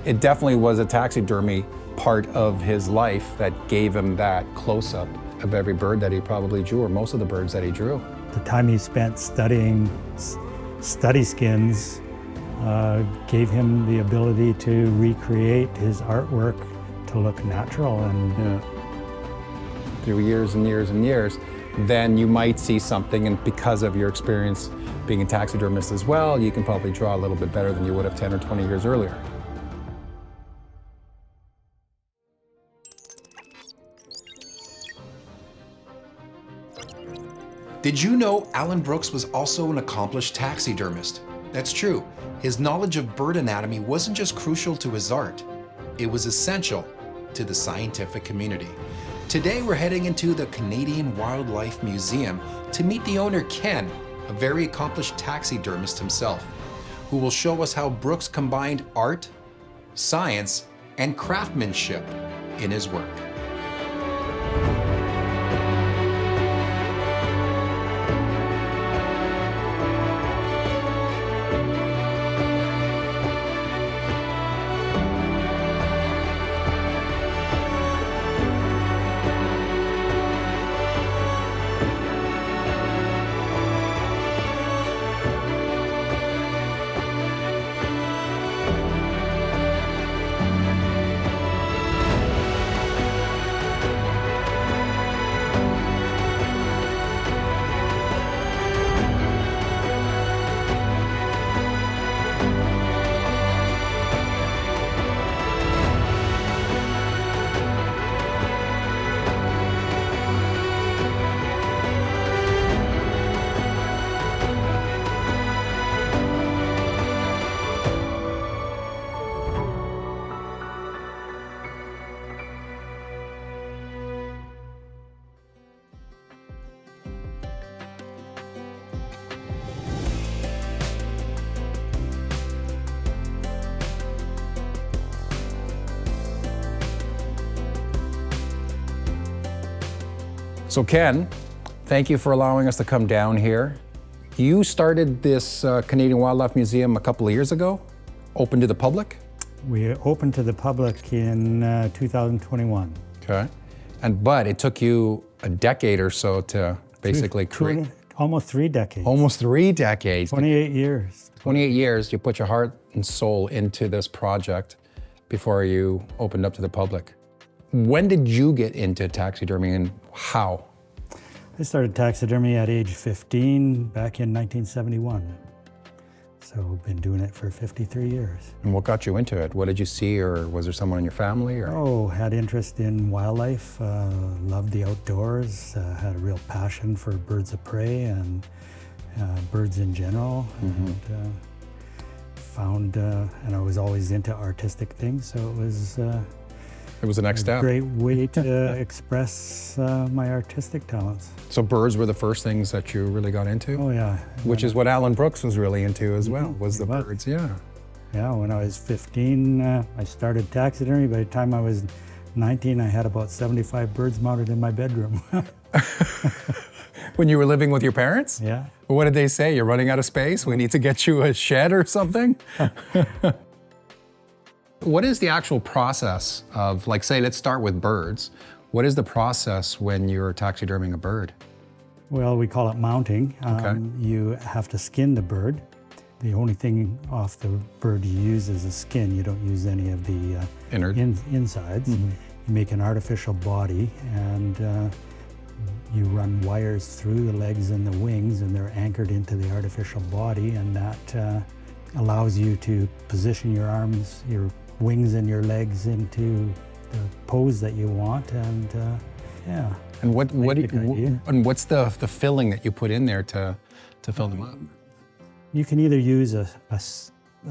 it definitely was a taxidermy part of his life that gave him that close-up of every bird that he probably drew, or most of the birds that he drew. The time he spent studying study skins gave him the ability to recreate his artwork to look natural. And through years and years and years, then you might see something, and because of your experience being a taxidermist as well, you can probably draw a little bit better than you would have 10 or 20 years earlier. Did you know Allan Brooks was also an accomplished taxidermist? That's true. His knowledge of bird anatomy wasn't just crucial to his art, it was essential to the scientific community. Today we're heading into the Canadian Wildlife Museum to meet the owner, Ken, a very accomplished taxidermist himself, who will show us how Brooks combined art, science, and craftsmanship in his work. So Ken, thank you for allowing us to come down here. You started this Canadian Wildlife Museum a couple of years ago, open to the public? we opened to the public in 2021. Okay. But it took you a decade or so to basically create. Almost 3 decades. Almost 3 decades. 28 years. 28 years, you put your heart and soul into this project before you opened up to the public. When did you get into taxidermy and how? I started taxidermy at age 15 back in 1971. So I've been doing it for 53 years. And what got you into it? What did you see, or was there someone in your family? Or? Oh, had interest in wildlife, loved the outdoors, had a real passion for birds of prey and birds in general. And found, and I was always into artistic things, so it was the next step. A great way to express my artistic talents. So birds were the first things that you really got into? Oh yeah. Which is what Allan Brooks was really into as well, was the birds, yeah. Yeah, when I was 15, I started taxidermy. By the time I was 19, I had about 75 birds mounted in my bedroom. When you were living with your parents? Yeah. What did they say? You're running out of space? We need to get you a shed or something? What is the actual process of, like, say, let's start with birds. What is the process when you're taxiderming a bird? Well, we call it mounting. Okay. You have to skin the bird. The only thing off the bird you use is the skin. You don't use any of the insides. You make an artificial body, and you run wires through the legs and the wings, and they're anchored into the artificial body, and that allows you to position your arms, your wings and your legs into the pose that you want, and yeah. And what's the filling that you put in there to fill them up? You can either use a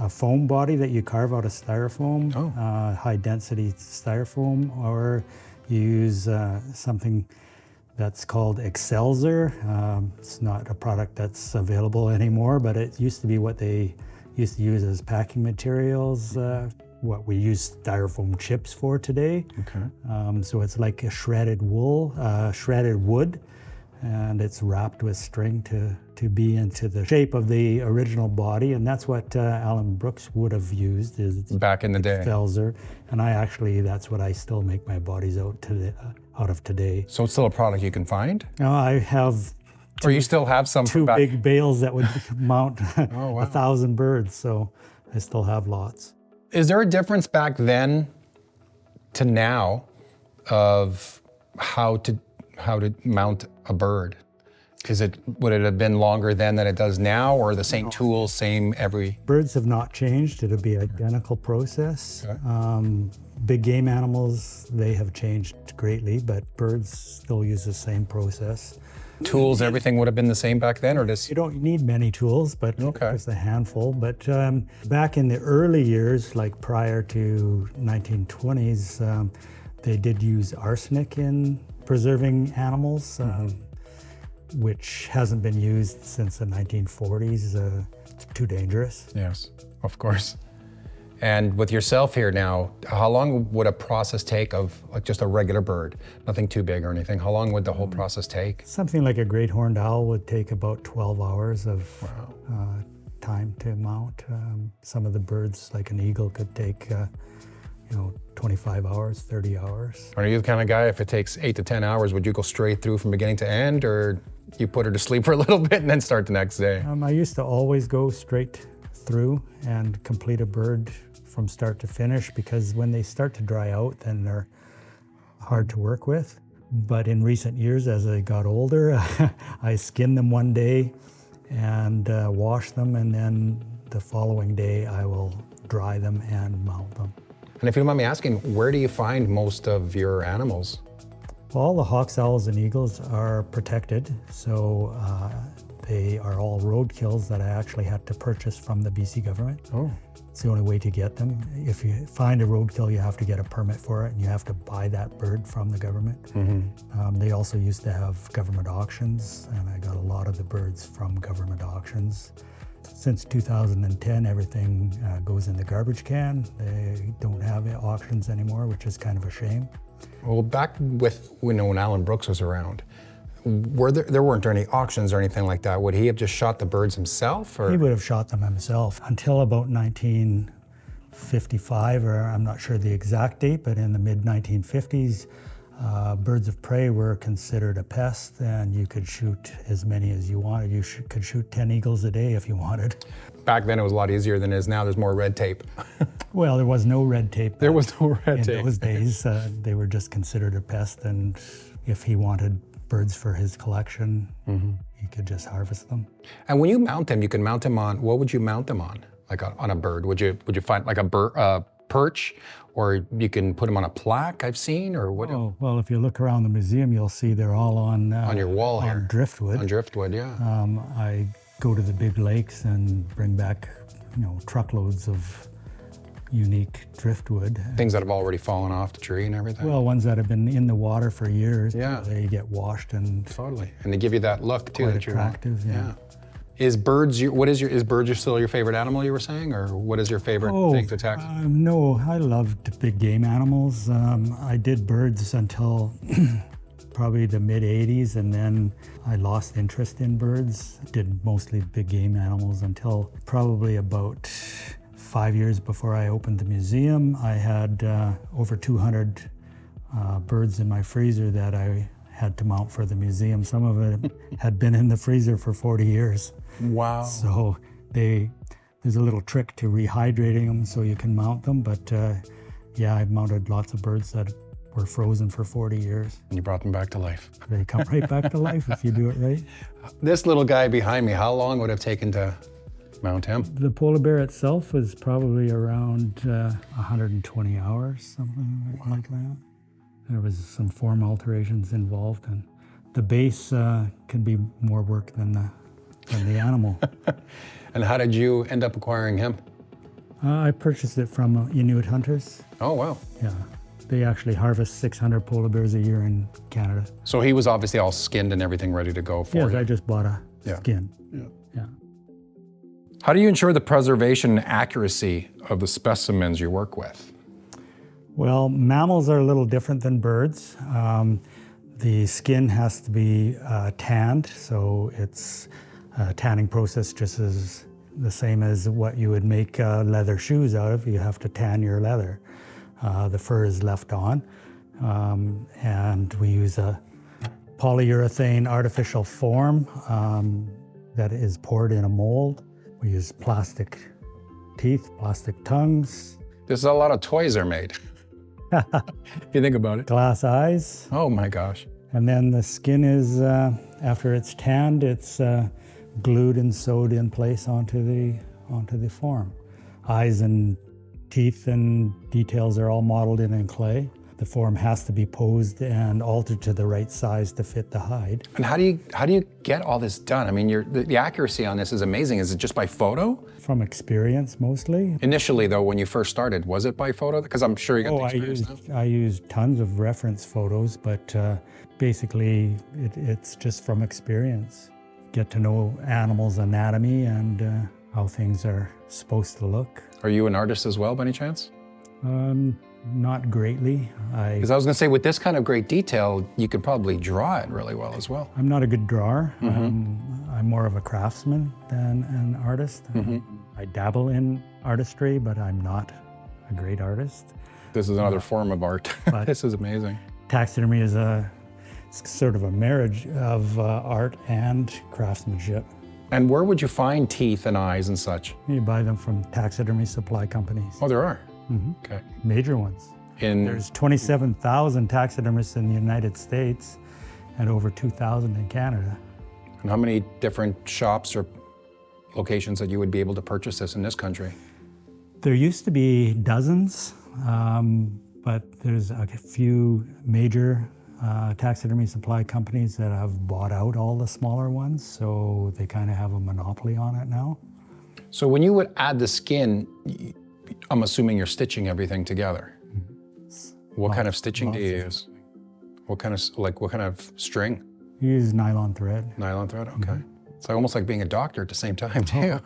foam body that you carve out of styrofoam, high density styrofoam, or you use something that's called Excelsior. It's not a product that's available anymore, but it used to be what they used to use as packing materials, what we use styrofoam chips for today. Okay. So it's like a shredded wool, shredded wood, and it's wrapped with string to be into the shape of the original body, and that's what Allan Brooks would have used is Back in the day. Felser, and that's what I still make my bodies out of today. So it's still a product you can find? Now I have Or you still have some two big bales that would mount Oh, wow. 1,000 birds, so I still have lots. Is there a difference back then to now of how to mount a bird? Would it have been longer then than it does now, or the same tools, same every? Birds have not changed. It'll be identical process. Okay. Big game animals, they have changed greatly, but birds still use the same process. Tools, everything would have been the same back then, or does? You don't need many tools, but Okay. just a handful. But back in the early years, like prior to 1920s, they did use arsenic in preserving animals, which hasn't been used since the 1940s. It's too dangerous. Yes, of course. And with yourself here now, how long would a process take of like just a regular bird? Nothing too big or anything. How long would the whole process take? Something like a great horned owl would take about 12 hours of time to mount. Some of the birds, like an eagle, could take 25 hours, 30 hours. Are you the kind of guy, if it takes 8 to 10 hours, would you go straight through from beginning to end, or you put her to sleep for a little bit and then start the next day? I used to always go straight through and complete a bird from start to finish, because when they start to dry out, then they're hard to work with. But in recent years, as I got older, I skin them one day and wash them, and then the following day I will dry them and mount them. And if you don't mind me asking, where do you find most of your animals? All the hawks, owls, and eagles are protected, so they are all roadkills that I actually had to purchase from the BC government. Oh. It's the only way to get them. If you find a roadkill, you have to get a permit for it, and you have to buy that bird from the government. Mm-hmm. They also used to have government auctions, and I got a lot of the birds from government auctions. Since 2010, everything goes in the garbage can. They don't have auctions anymore, which is kind of a shame. Well, back with when Allan Brooks was around, there weren't any auctions or anything like that. Would he have just shot the birds himself? Or? He would have shot them himself until about 1955, or I'm not sure the exact date, but in the mid-1950s, birds of prey were considered a pest, and you could shoot as many as you wanted. You could shoot 10 eagles a day if you wanted. Back then it was a lot easier than it is now. There's more red tape. Well, there was no red tape. There was no red tape. In those days, they were just considered a pest, and if he wanted birds for his collection, he could just harvest them. And when you mount them, you can mount them on, what would you mount them on? Like on a bird? Would you find like a perch, or you can put them on a plaque, I've seen, or what? Oh, well, if you look around the museum, you'll see they're all on your wall here. Driftwood. On driftwood, yeah. I go to the big lakes and bring back, truckloads of unique driftwood. Things that have already fallen off the tree and everything. Well, ones that have been in the water for years. Yeah. They get washed and Totally. And they give you that look too. quite That attractive. Yeah. Is birds still your favorite animal, you were saying, or what is your favorite thing to tax? No, I loved big game animals. I did birds until probably the mid-'80s, and then I lost interest in birds. Did mostly big game animals until probably about 5 years before I opened the museum. I had over 200 birds in my freezer that I had to mount for the museum. Some of it had been in the freezer for 40 years. Wow. So there's a little trick to rehydrating them so you can mount them. But I've mounted lots of birds that were frozen for 40 years. And you brought them back to life. They come right back to life if you do it right. This little guy behind me, how long would it have taken to mount him? The polar bear itself was probably around 120 hours, something like that. There was some form alterations involved, and the base could be more work than the animal. And how did you end up acquiring him? I purchased it from Inuit hunters. Oh, wow. Yeah, they actually harvest 600 polar bears a year in Canada. So he was obviously all skinned and everything ready to go for Yes, you. I just bought a skin. Yeah. How do you ensure the preservation and accuracy of the specimens you work with? Well, mammals are a little different than birds. The skin has to be tanned, so it's a tanning process just as the same as what you would make leather shoes out of. You have to tan your leather. The fur is left on, and we use a polyurethane artificial form that is poured in a mold. We use plastic teeth, plastic tongues. There's a lot of toys are made. If you think about it. Glass eyes. Oh my gosh. And then the skin is, after it's tanned, it's glued and sewed in place onto the form. Eyes and teeth and details are all modeled in clay. The form has to be posed and altered to the right size to fit the hide. And how do you get all this done? I mean, the accuracy on this is amazing. Is it just by photo? From experience, mostly. Initially, though, when you first started, was it by photo? Because I'm sure you got the experience now. I used tons of reference photos, but basically it's just from experience. Get to know animals' anatomy and how things are supposed to look. Are you an artist as well, by any chance? Not greatly. Because I was going to say, with this kind of great detail, you could probably draw it really well as well. I'm not a good drawer. I'm more of a craftsman than an artist. I dabble in artistry, but I'm not a great artist. This is another form of art. This is amazing. Taxidermy is sort of a marriage of art and craftsmanship. And where would you find teeth and eyes and such? You buy them from taxidermy supply companies. Oh, there are? Okay. Major ones. There's 27,000 taxidermists in the United States and over 2,000 in Canada. And how many different shops or locations that you would be able to purchase this in this country? There used to be dozens, but there's a few major taxidermy supply companies that have bought out all the smaller ones, so they kind of have a monopoly on it now. So when you would add the skin, I'm assuming you're stitching everything together. What kind of stitching do you use? What kind of string? You use nylon thread. Nylon thread, okay. It's almost like being a doctor at the same time too.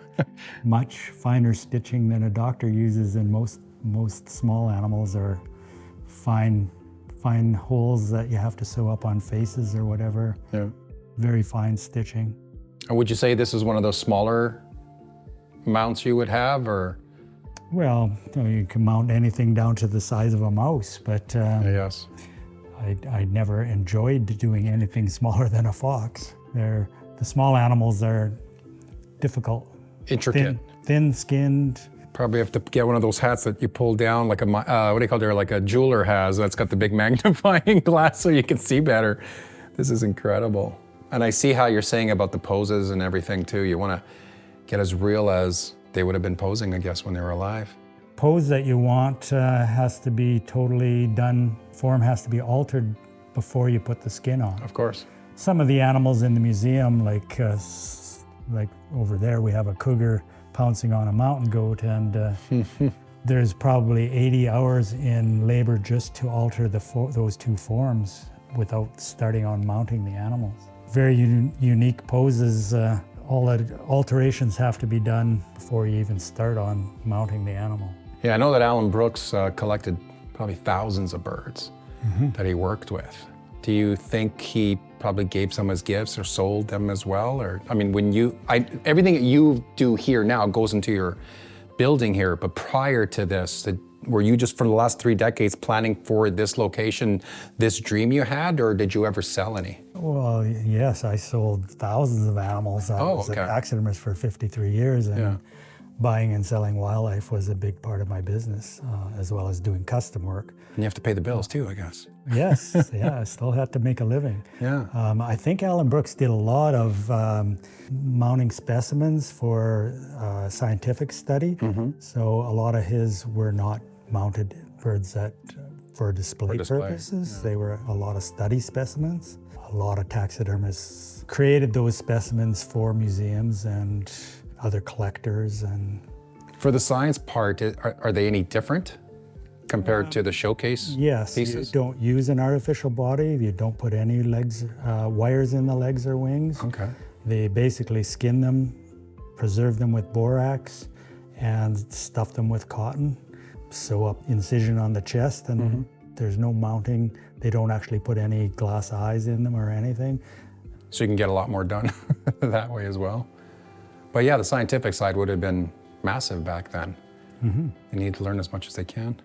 Much finer stitching than a doctor uses, and most small animals are fine holes that you have to sew up on faces or whatever. Yeah. Very fine stitching. And would you say this is one of those smaller mounts you would have, or? Well, you can mount anything down to the size of a mouse, but Yes. I never enjoyed doing anything smaller than a fox. The small animals are difficult. Intricate. Thin-skinned. Probably have to get one of those hats that you pull down, like what do you call it, like a jeweler has, that's got the big magnifying glass so you can see better. This is incredible. And I see how you're saying about the poses and everything too. You want to get as real as they would have been posing, I guess, when they were alive. Pose that you want has to be totally done. Form has to be altered before you put the skin on. Of course. Some of the animals in the museum, like over there, we have a cougar pouncing on a mountain goat, and there's probably 80 hours in labor just to alter those two forms without starting on mounting the animals. Very unique poses. All the alterations have to be done before you even start on mounting the animal. Yeah, I know that Allan Brooks collected probably thousands of birds that he worked with. Do you think he probably gave some as gifts or sold them as well? Or, I mean, everything that you do here now goes into your building here, but prior to this, were you just for the last 3 decades planning for this location, this dream you had, or did you ever sell any? Well, yes, I sold thousands of animals. I was a taxidermist for 53 years, and buying and selling wildlife was a big part of my business, as well as doing custom work. And you have to pay the bills too, I guess. Yes, yeah, I still had to make a living. Yeah. I think Allan Brooks did a lot of mounting specimens for scientific study. So a lot of his were not mounted birds for display purposes. Yeah. They were a lot of study specimens. A lot of taxidermists created those specimens for museums and other collectors. And for the science part, are they any different compared to the showcase yes, pieces? You don't use an artificial body. You don't put any legs, wires in the legs or wings. Okay. They basically skin them, preserve them with borax, and stuff them with cotton. Sew up incision on the chest, and There's no mounting. They don't actually put any glass eyes in them or anything. So you can get a lot more done that way as well. But yeah, the scientific side would have been massive back then. Mm-hmm. They need to learn as much as they can.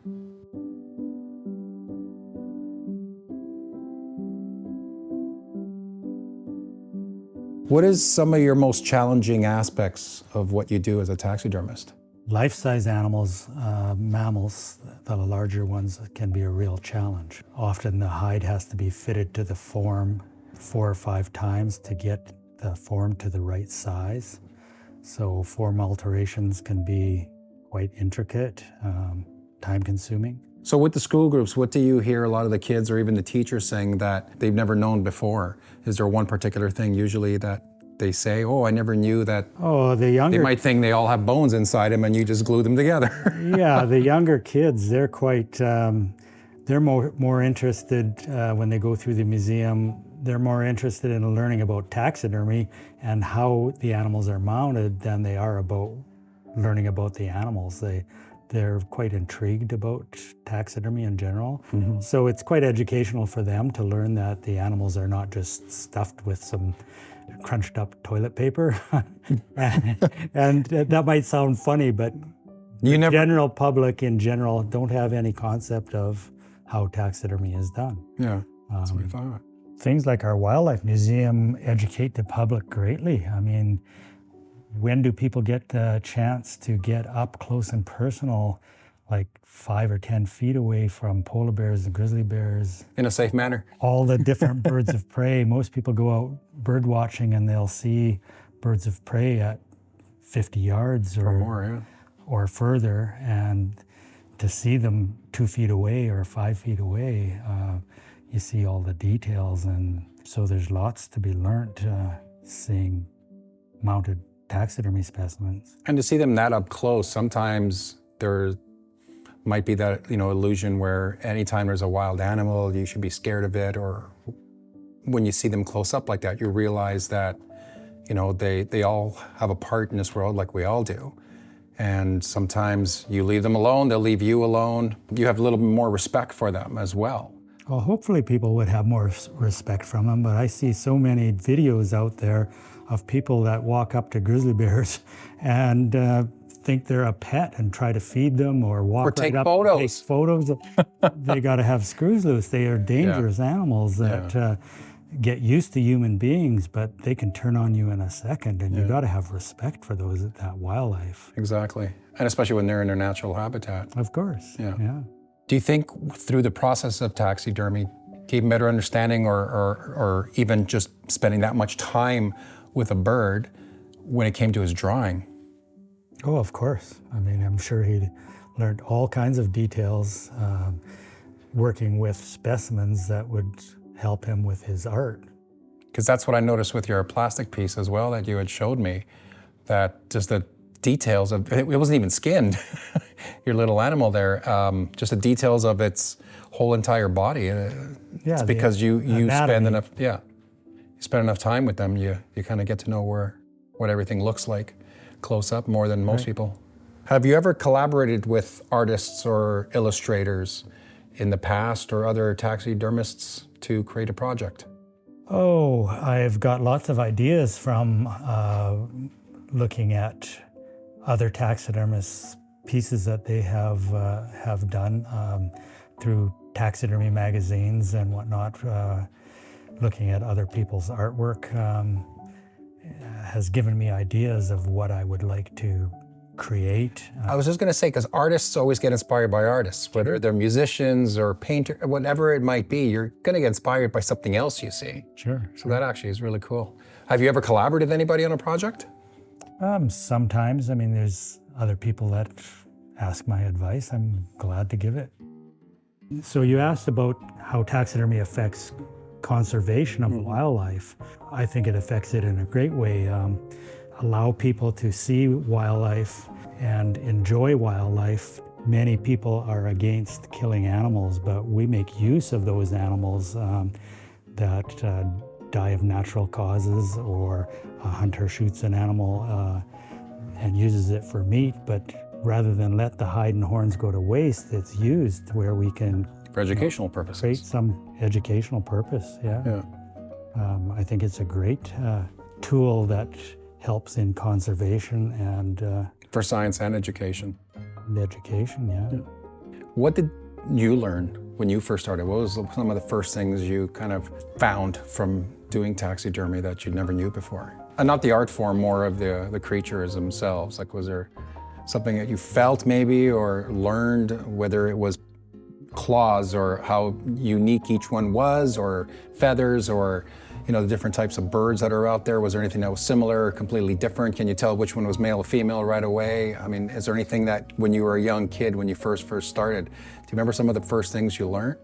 What is some of your most challenging aspects of what you do as a taxidermist? Life-size animals, mammals, the larger ones, can be a real challenge. Often the hide has to be fitted to the form 4 or 5 times to get the form to the right size. So form alterations can be quite intricate, time-consuming. So with the school groups, what do you hear a lot of the kids or even the teachers saying that they've never known before? Is there one particular thing usually that they say, oh, I never knew that? Oh, the younger... They might think they all have bones inside them and you just glue them together. Yeah, the younger kids, they're quite, they're more interested when they go through the museum. They're more interested in learning about taxidermy and how the animals are mounted than they are about learning about the animals. They're quite intrigued about taxidermy in general. Mm-hmm. So it's quite educational for them to learn that the animals are not just stuffed with some crunched up toilet paper. And that might sound funny, but the general public in general don't have any concept of how taxidermy is done. Yeah, that's what I thought. Things like our wildlife museum educate the public greatly. I mean, when do people get the chance to get up close and personal, like 5 or 10 feet away from polar bears and grizzly bears? In a safe manner. All the different birds of prey. Most people go out bird watching and they'll see birds of prey at 50 yards or more, yeah, or further, and to see them 2 feet away or 5 feet away, you see all the details, and so there's lots to be learned seeing mounted taxidermy specimens. And to see them that up close, sometimes there might be that, illusion where anytime there's a wild animal, you should be scared of it, or when you see them close up like that, you realize that, they all have a part in this world like we all do. And sometimes you leave them alone, they'll leave you alone. You have a little bit more respect for them as well. Well, hopefully people would have more respect from them, but I see so many videos out there of people that walk up to grizzly bears and think they're a pet and try to feed them or walk take right up photos. and take photos. They got to have screws loose. They are dangerous animals that get used to human beings, but they can turn on you in a second, and you got to have respect for that wildlife. Exactly, and especially when they're in their natural habitat. Of course, yeah. Do you think through the process of taxidermy, gain better understanding or even just spending that much time with a bird when it came to his drawing? Oh, of course. I mean, I'm sure he learned all kinds of details working with specimens that would help him with his art. Because that's what I noticed with your plastic piece as well that you had showed me, that just the details of, it wasn't even skinned, your little animal there, just the details of its whole entire body. It's because you spend enough, you spend enough time with them, you kind of get to know what everything looks like close up more than most people. Have you ever collaborated with artists or illustrators in the past or other taxidermists to create a project? Oh, I've got lots of ideas from looking at other taxidermists' pieces that they have done through taxidermy magazines and whatnot. Looking at other people's artwork has given me ideas of what I would like to create. I was just going to say, because artists always get inspired by artists, whether they're musicians or painters, whatever it might be, you're going to get inspired by something else you see. Sure. So that actually is really cool. Have you ever collaborated with anybody on a project? Sometimes. I mean, there's other people that ask my advice. I'm glad to give it. So you asked about how taxidermy affects conservation of wildlife. I think it affects it in a great way. Allow people to see wildlife and enjoy wildlife. Many people are against killing animals, but we make use of those animals that die of natural causes, or a hunter shoots an animal and uses it for meat, but rather than let the hide and horns go to waste, it's used where we can For educational purposes. Create some educational purpose, yeah. Yeah. I think it's a great tool that helps in conservation and For science and education. education, yeah. What did you learn when you first started? What was some of the first things you kind of found from doing taxidermy that you never knew before? And not the art form, more of the creatures themselves. Like, was there something that you felt maybe or learned, whether it was claws or how unique each one was, or feathers, or the different types of birds that are out there? Was there anything that was similar or completely different? Can you tell which one was male or female right away? I mean, is there anything that when you were a young kid, when you first started, do you remember some of the first things you learned?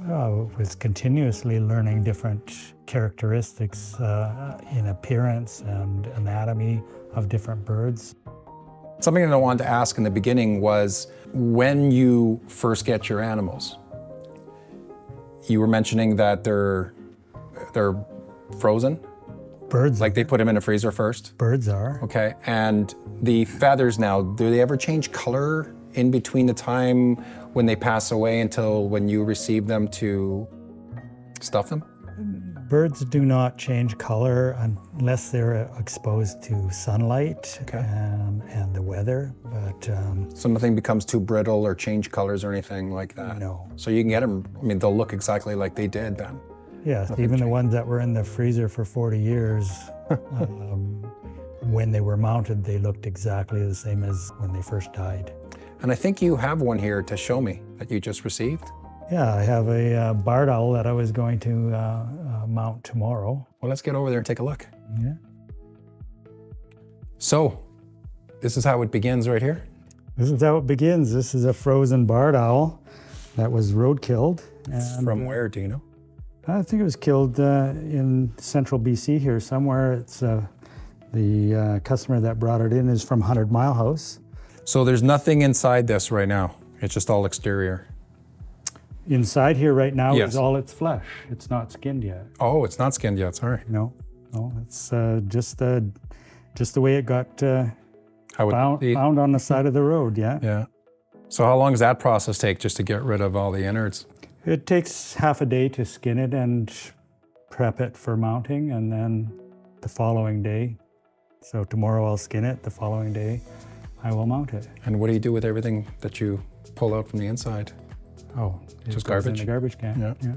I was continuously learning different characteristics in appearance and anatomy of different birds. Something that I wanted to ask in the beginning was, when you first get your animals, you were mentioning that they're frozen? Birds, Like they put them in a freezer first? birds are. Okay, and the feathers now, do they ever change color in between the time when they pass away until when you receive them to stuff them? Birds do not change color unless they're exposed to sunlight and the weather, but So nothing becomes too brittle or change colors or anything like that? no. So you can get them, I mean, they'll look exactly like they did then? Yeah, even the ones that were in the freezer for 40 years, when they were mounted, they looked exactly the same as when they first died. And I think you have one here to show me that you just received. Yeah, I have a barred owl that I was going to mount tomorrow. Well, let's get over there and take a look. Yeah. So, this is how it begins right here? This is how it begins. This is a frozen barred owl that was road killed. And From where, do you know? I think it was killed in central BC here somewhere. It's the customer that brought it in is from 100 Mile House. So there's nothing inside this right now. It's just all exterior. Inside here right now Yes. is all its flesh. It's not skinned yet. Oh, it's not skinned yet, sorry. No, it's just the way it got How would found on the side of the road. Yeah. Yeah. So how long does that process take just to get rid of all the innards? It takes half a day to skin it and prep it for mounting, and then the following day. So tomorrow I'll skin it. The following day I will mount it. And what do you do with everything that you pull out from the inside? Oh, it Just goes in garbage? the garbage can. Yeah.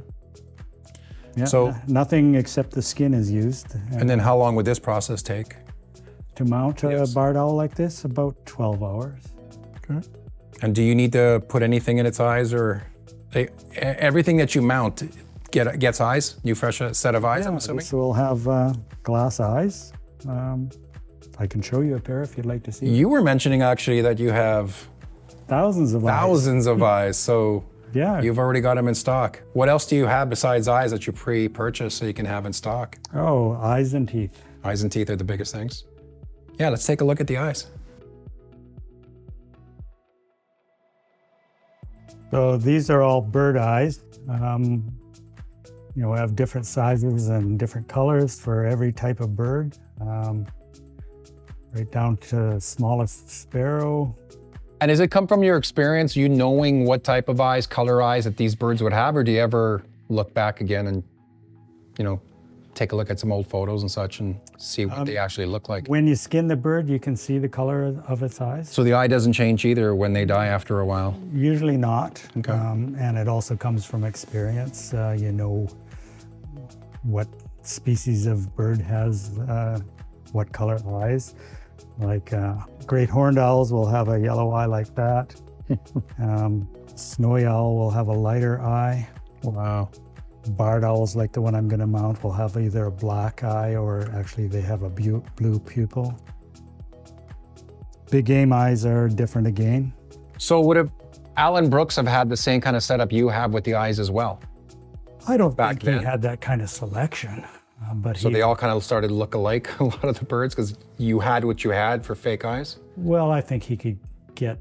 Yeah. So- nothing except the skin is used. And then how long would this process take? To mount Yes. a barred owl like this, about 12 hours. Okay. And do you need to put anything in its eyes, or everything that you mount gets eyes? New fresh set of eyes, I'm assuming? This will have glass eyes. I can show you a pair if you'd like to see. You were mentioning actually that you have Thousands of eyes. thousands of eyes, so Yeah. you've already got them in stock. What else do you have besides eyes that you pre-purchase so you can have in stock? Oh, eyes and teeth. Eyes and teeth are the biggest things. Yeah, let's take a look at the eyes. So these are all bird eyes. We have different sizes and different colors for every type of bird, right down to smallest sparrow. And does it come from your experience, you knowing what type of eyes, color eyes that these birds would have, or do you ever look back again and, take a look at some old photos and such and see what they actually look like? When you skin the bird, you can see the color of its eyes. So the eye doesn't change either when they die after a while? Usually not. Okay. And it also comes from experience. You know what species of bird has what color eyes. Like great horned owls will have a yellow eye like that. Snowy owl will have a lighter eye. Wow. Barred owls, like the one I'm going to mount, will have either a black eye or actually they have a blue pupil. Big game eyes are different again. So would Allan Brooks have had the same kind of setup you have with the eyes as well? I don't Back think then? he had that kind of selection, but So they all kind of started to look alike, a lot of the birds, because you had what you had for fake eyes? well, I think he could get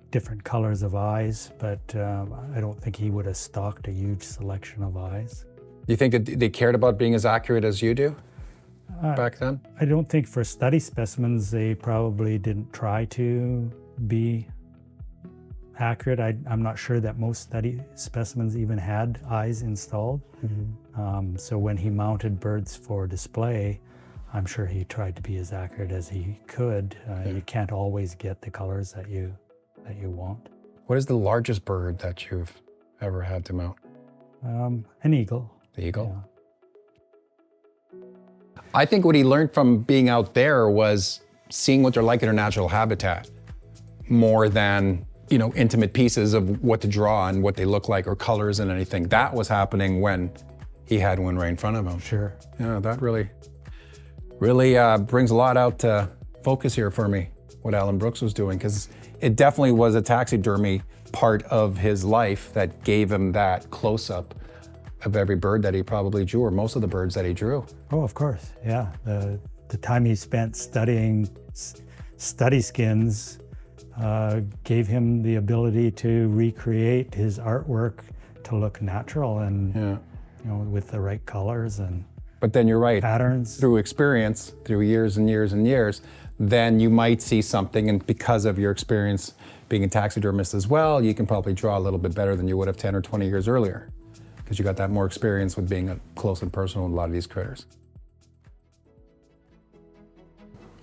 different colors of eyes, but I don't think he would have stocked a huge selection of eyes. Do you think that they cared about being as accurate as you do back then? I don't think for study specimens they probably didn't try to be accurate. I'm not sure that most study specimens even had eyes installed. So when he mounted birds for display, I'm sure he tried to be as accurate as he could. You can't always get the colors that you want. What is the largest bird that you've ever had to mount? An eagle. The eagle? Yeah. I think what he learned from being out there was seeing what they're like in their natural habitat, more than, you know, intimate pieces of what to draw and what they look like or colors and anything. That was happening when he had one right in front of him. Sure. Yeah, that really brings a lot out to focus here for me, what Allan Brooks was doing, because it definitely was a taxidermy part of his life that gave him that close-up of every bird that he probably drew, or most of the birds that he drew. Oh, of course, yeah. The time he spent studying study skins gave him the ability to recreate his artwork to look natural and you know, with the right colors and but then you're right, patterns. Through experience, through years and years and years, then you might see something, and because of your experience being a taxidermist as well, you can probably draw a little bit better than you would have 10 or 20 years earlier, because you got that more experience with being close and personal with a lot of these critters.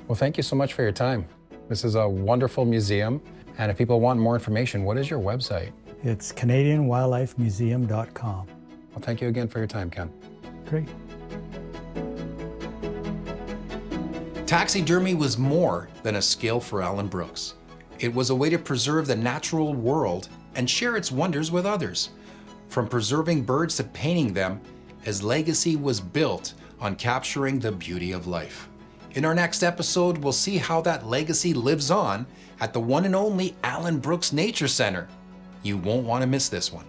Well, thank you so much for your time. This is a wonderful museum, and if people want more information, what is your website? It's CanadianWildlifeMuseum.com. Well, thank you again for your time, Ken. Great. Taxidermy was more than a skill for Allan Brooks. It was a way to preserve the natural world and share its wonders with others. From preserving birds to painting them, his legacy was built on capturing the beauty of life. In our next episode, we'll see how that legacy lives on at the one and only Allan Brooks Nature Center. You won't want to miss this one.